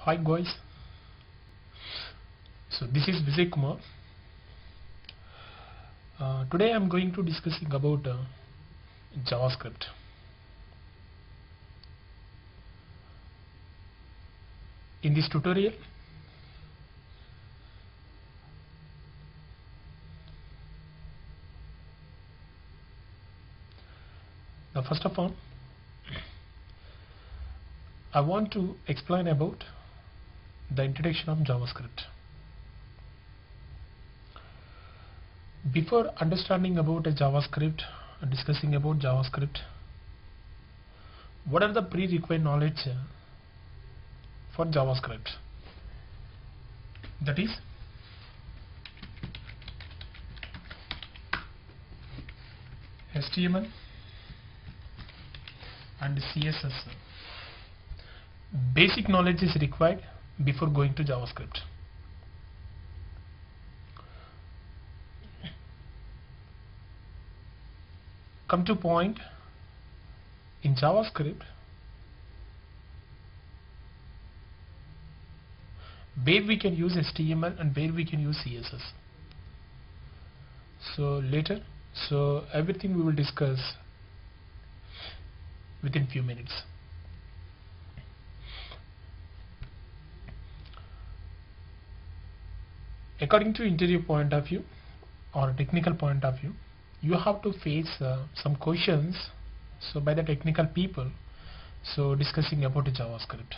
Hi guys, so this is Vijay Kumar. Today I am going to discussing about JavaScript. In this tutorial, first of all, I want to explain about the introduction of JavaScript. Before understanding about a JavaScript, discussing about JavaScript, what are the prerequisite knowledge for JavaScript? That is HTML and CSS. Basic knowledge is required before going to JavaScript. Come to point, in JavaScript, where we can use HTML and where we can use CSS. So everything we will discuss within few minutes. According to interview point of view or technical point of view, you have to face some questions by the technical people, discussing about JavaScript.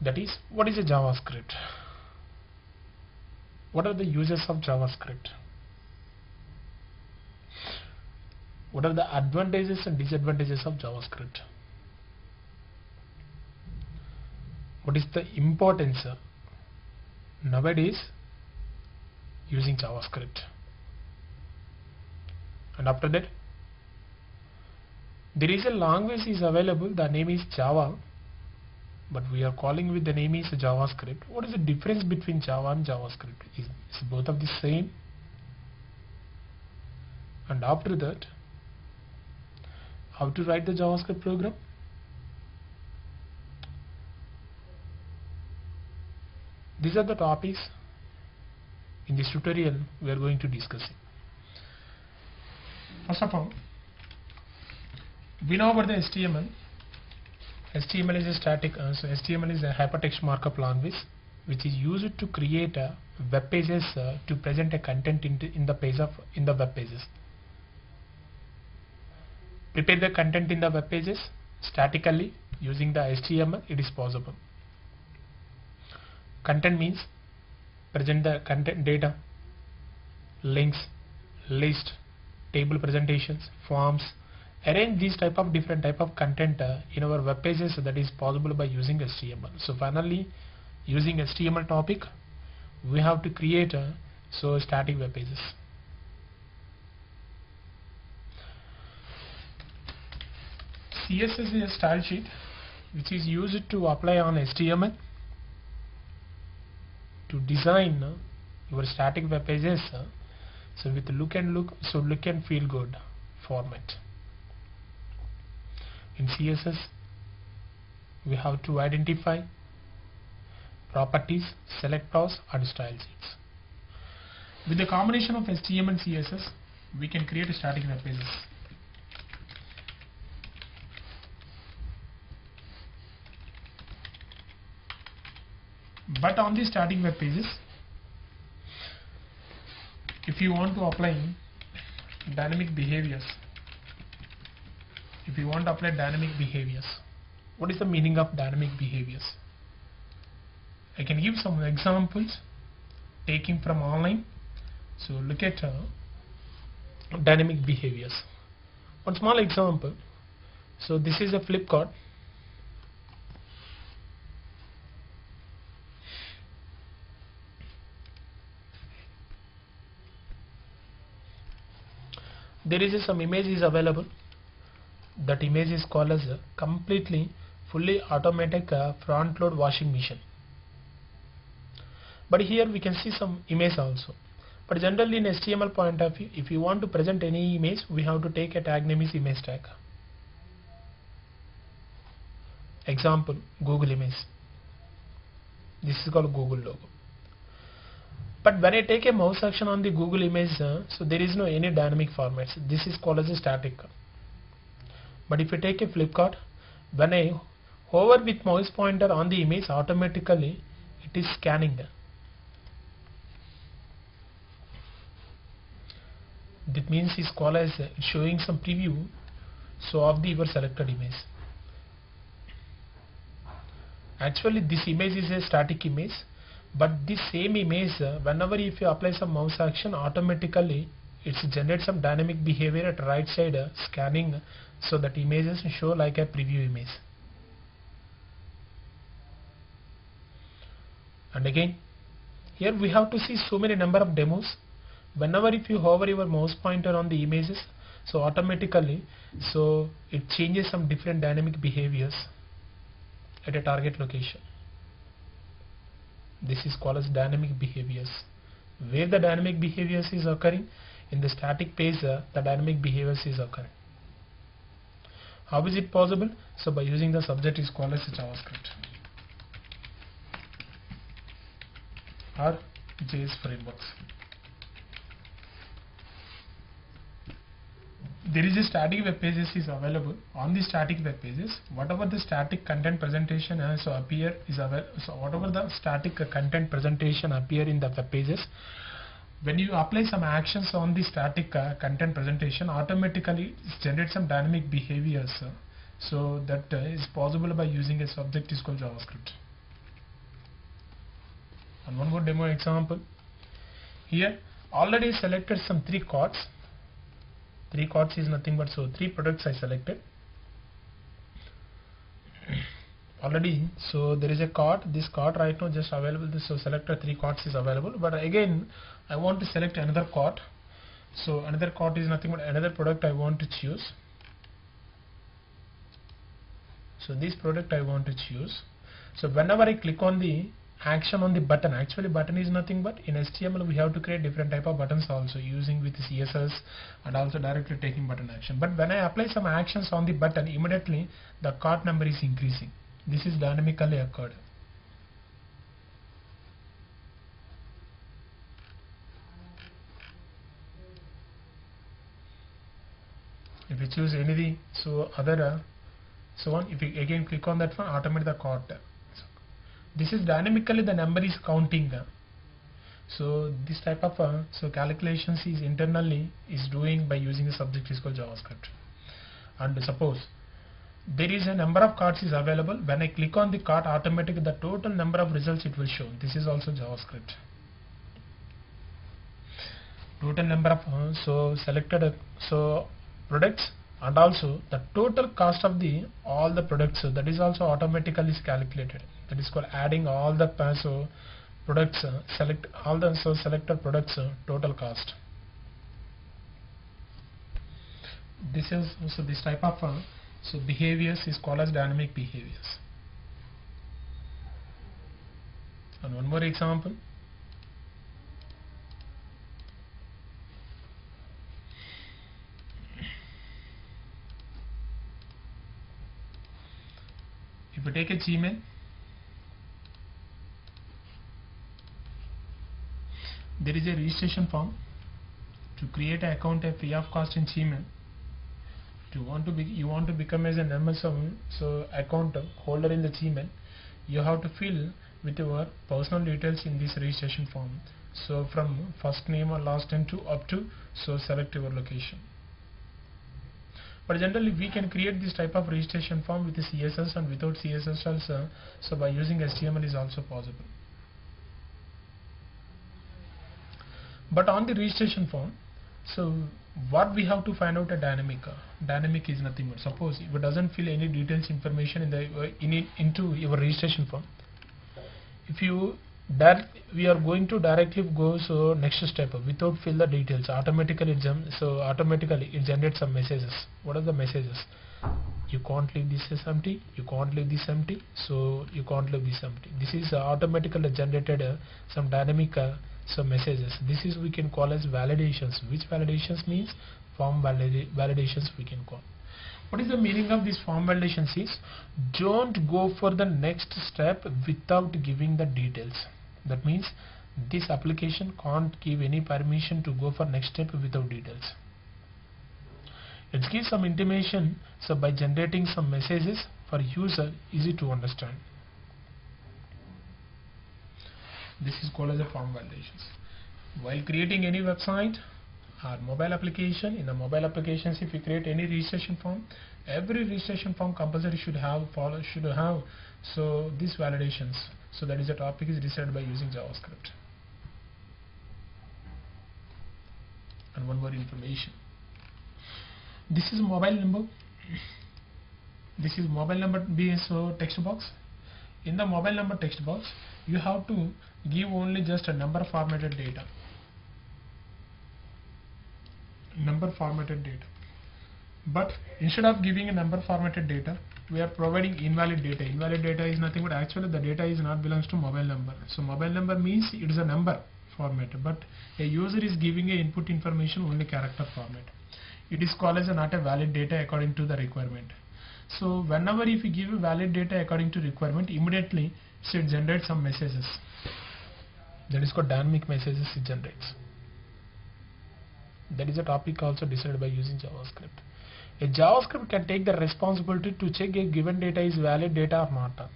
That is, what is a JavaScript? What are the uses of JavaScript? What are the advantages and disadvantages of JavaScript? What is the importance nowadays using JavaScript? And after that, there is a language is available, the name is Java, but we are calling with the name is JavaScript. What is the difference between Java and JavaScript? Is both of the same? And after that, how to write the JavaScript program? These are the topics in this tutorial we are going to discuss. First of all, we know about the HTML. HTML is a static, so HTML is a hypertext markup language which is used to create web pages to present a content in the web pages. Prepare the content in the web pages statically using the HTML. It is possible. Content means present the content data, links, list, table presentations, forms, arrange these different type of content in our web pages. That is possible by using HTML. So finally, using HTML topic, we have to create static web pages. CSS is a style sheet which is used to apply on HTML to design your static web pages with look and feel good format. In CSS, we have to identify properties, selectors and style sheets. With the combination of HTML and CSS, we can create static web pages. But on these static web pages, if you want to apply dynamic behaviors, what is the meaning of dynamic behaviors? I can give some examples taking from online. So look at dynamic behaviors. One small example. So this is a Flipkart. There is some image is available. That image is called as a completely fully automatic front load washing machine. But here we can see some image also. But generally in HTML point of view, if you want to present any image, we have to take a tag name is image tag. Example, Google image. This is called Google logo. But when I take a mouse action on the Google image, so there is no any dynamic formats. This is called as a static. But if I take a Flipkart, when I hover with mouse pointer on the image, automatically it is scanning. That means it's called as showing some preview so of the your selected image. Actually this image is a static image, but this same image, whenever if you apply some mouse action, automatically it generates some dynamic behavior at right side scanning, so that images show like a preview image. And again here we have to see so many number of demos. Whenever if you hover your mouse pointer on the images, so automatically so it changes some different dynamic behaviors at a target location. This is called as dynamic behaviors. Where the dynamic behaviors is occurring? In the static page, the dynamic behaviors is occurring. How is it possible? So by using the subject is called as JavaScript or JS frameworks. There is a static web pages is available. On the static web pages, whatever the static content presentation has appear is available. So whatever the static content presentation appear in the web pages, when you apply some actions on the static content presentation, automatically it generates some dynamic behaviors. So that is possible by using a subject is called JavaScript. And one more demo example. Here already selected some 3 cards. 3 cards is nothing but so 3 products I selected already. So there is a cart, this cart right now just available, so selected 3 cards is available, but again I want to select another cart. So another cart is nothing but another product I want to choose. So this product I want to choose. So whenever I click on the action on the button, actually button is nothing but in HTML we have to create different type of buttons also using with CSS and also directly taking button action. But when I apply some actions on the button, immediately the cart number is increasing. This is dynamically occurred. If you choose anything, so other so on, if you again click on that one, automatically the cart. This is dynamically the number is counting. So this type of so calculations is internally is doing by using the subject is called JavaScript. And suppose there is a number of cards is available, when I click on the card, automatically the total number of results it will show. This is also JavaScript. Total number of so selected so products, and also the total cost of the all the products, so that is also automatically is calculated. That is called adding all the so products, select all the so selected products total cost. This is also this type of so behaviors is called as dynamic behaviors. And one more example. If you take a Gmail, there is a registration form to create an account free of cost in Gmail. You want to become as an Amazon so account holder in the Gmail, you have to fill with your personal details in this registration form. So from first name or last name to up to so select your location. But generally we can create this type of registration form with the CSS and without CSS also. So by using HTML is also possible. But on the registration form, so what we have to find out a dynamic. Dynamic is nothing but suppose if it doesn't fill any details information in the into your registration form. If you we are going to directly go so next step without fill the details, automatically it generates some messages. What are the messages? You can't leave this as empty, you can't leave this empty, so you can't leave this empty. This is automatically generated some dynamic some messages. This is we can call as validations. Which validations means form validations we can call. What is the meaning of this form validations is, don't go for the next step without giving the details. That means this application can't give any permission to go for next step without details. It gives some intimation, so by generating some messages for user easy to understand. This is called as a form validations. While creating any website or mobile application, in the mobile applications, if you create any registration form, every registration form compulsory should have so these validations. So that is the topic is decided by using JavaScript. And one more information. This is mobile number. This is mobile number BSO text box. In the mobile number text box, you have to give only just a number formatted data. Number formatted data. But instead of giving a number formatted data, we are providing invalid data. Invalid data is nothing but actually the data is not belongs to mobile number. So mobile number means it is a number format, but a user is giving a input information only character format. It is called as not a valid data according to the requirement. So whenever if you give a valid data according to requirement, immediately it generates some messages. That is called dynamic messages it generates. That is a topic also decided by using JavaScript. A JavaScript can take the responsibility to check a given data is valid data or not.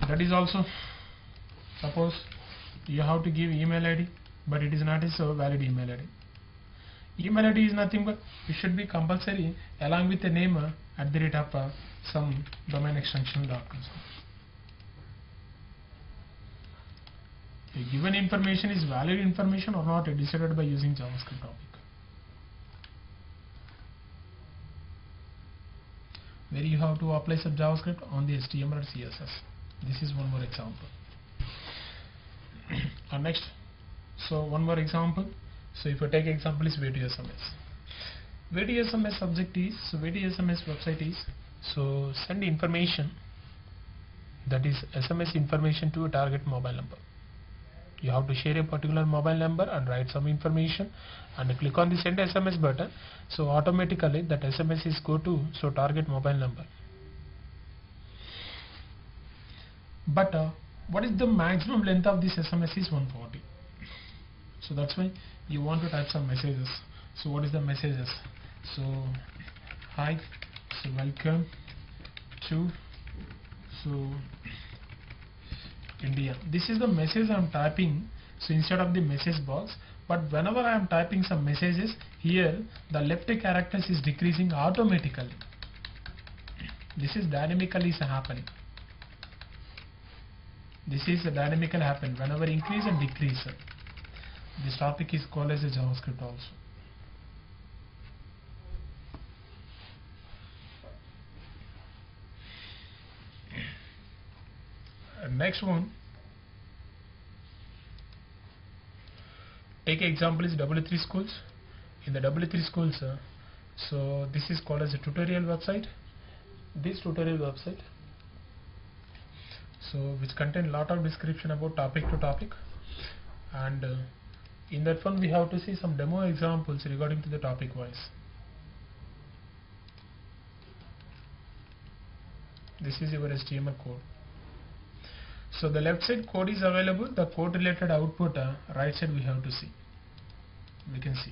That is also, suppose you have to give email ID, but it is not a so valid email ID. Email ID is nothing but it should be compulsory along with the name at the rate of some domain extension.com. A given information is valid information or not decided by using JavaScript topic. Where you have to apply some JavaScript on the HTML or CSS. This is one more example. And next, so one more example. So if you take example is way2SMS. way2SMS subject is, so way2SMS website is, so send information, that is SMS information to a target mobile number. You have to share a particular mobile number and write some information and click on the send SMS button, so automatically that SMS is go to so target mobile number. But what is the maximum length of this SMS is 140. So that's why you want to type some messages. So what is the messages? So hi, so welcome to so India. This is the message I am typing, so instead of the message box, but whenever I am typing some messages here, the left characters is decreasing automatically. This is dynamically is happening. This is a dynamical happen whenever increase and decrease. This topic is called as a JavaScript also. Next one, take example is W3 schools. In the W3 schools, so this is called as a tutorial website. This tutorial website, so which contain lot of description about topic to topic, and in that one we have to see some demo examples regarding to the topic wise. This is your HTML code. So the left side code is available, the code related output right side we have to see. We can see.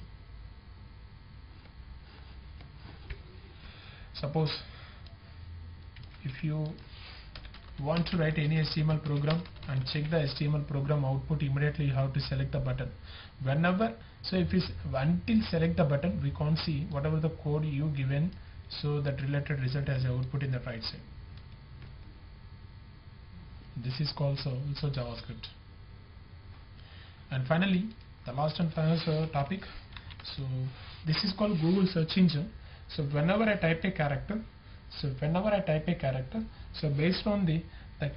Suppose if you want to write any HTML program and check the HTML program output, immediately you have to select the button. Whenever, so if it's until select the button, we can't see whatever the code you given, so that related result as output in the right side. This is called also JavaScript. And finally, the last and final topic. So this is called Google search engine. So whenever I type a character, so based on the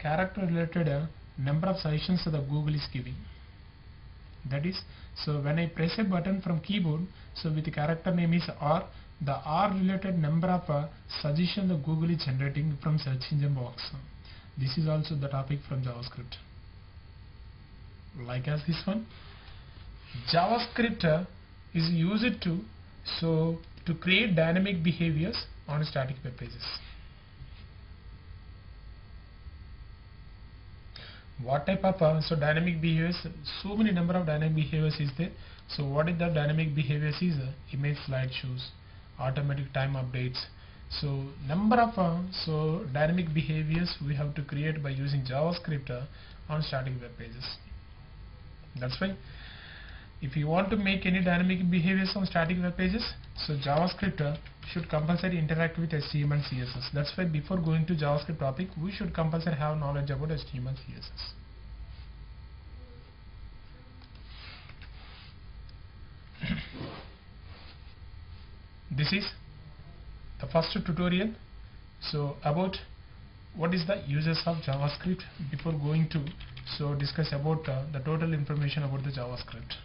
character related number of suggestions that Google is giving. That is, so when I press a button from keyboard, so with the character name is R, the R related number of suggestions that Google is generating from search engine box. This is also the topic from JavaScript. Like as this one, JavaScript is used to to create dynamic behaviors on static web pages. What type of dynamic behaviors? So many number of dynamic behaviors is there. So what is the dynamic behaviors is image slideshows, automatic time updates. So number of dynamic behaviors we have to create by using JavaScript on static web pages. That's why if you want to make any dynamic behaviors on static web pages, so JavaScript should compulsory interact with HTML and CSS. That's why before going to JavaScript topic, we should compulsory have knowledge about HTML and CSS. This is the first tutorial about what is the uses of JavaScript before going to discuss about the total information about the JavaScript.